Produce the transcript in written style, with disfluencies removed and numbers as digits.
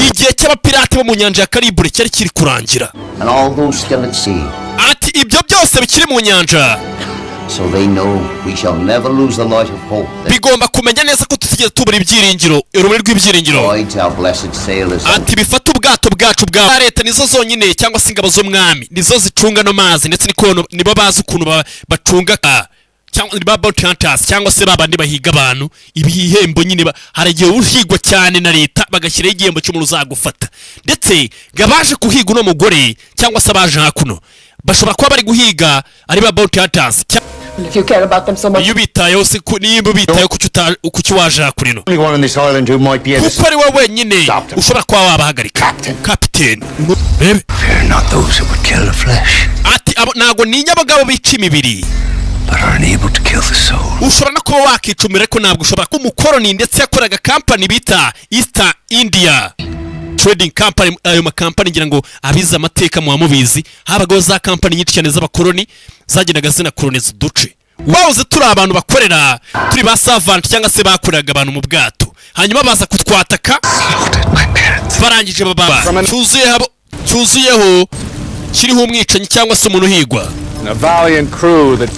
igihe cy'abapirate bo mu nyanja ya Karibure cyari kiri kurangira. Ati ibyo byose bikiri mu nyanja. So they know we shall never lose the light of hope. Bigomba kumenya neza ko tutigeze tubura ibyiringiro, urumuri rw'ibyiringiro. Ati bifata ubwato bwacu bwa leta nizo zonyine cyangwa se ingabo z'umwami nizo zicunga no mazi ndetse nibo bazi ukuntu bacunga cyangwa niba bounty hunters cyangwa se babandi bahiga abantu ibihembo nyine haragiye uhigwa cyane na leta bagashyiraho igihembo cy'umuntu uzagufata ndetse gabaje kuhiga uno mugore cyangwa se abaje hakuno bashobora kuba bari guhiga ari ba bounty hunters. If you care about them so much. You bitayeho se niba bitayeho kuki waje hakurino. Only one on this island who might be kuko ari wowe nyine ushobora kuba wabahagarika. Captain. Fear not those who would kill the flesh. Ati nago ninya abagabo bica imibiri. But are unable to kill the soul. Ushobora no kuba wakicumira ariko ntabwo ushobora ko umukoroni ndetse yakoraga company bita East India Trading Company. Ayo makampani ngira ngo abiza amateka mu bamubizi habagaho za company nyinshi cyane z'abakoroni zagendaga zinakoroniza uduce. Wawuze turi abantu bakorera turi ba servant cyangwa se bakoreraga abantu mu bwato hanyuma baza kutwataka barangije baba cyuzuyeho kiriho umwicanyi cyangwa se umuntu uhigwa. A valiant crew that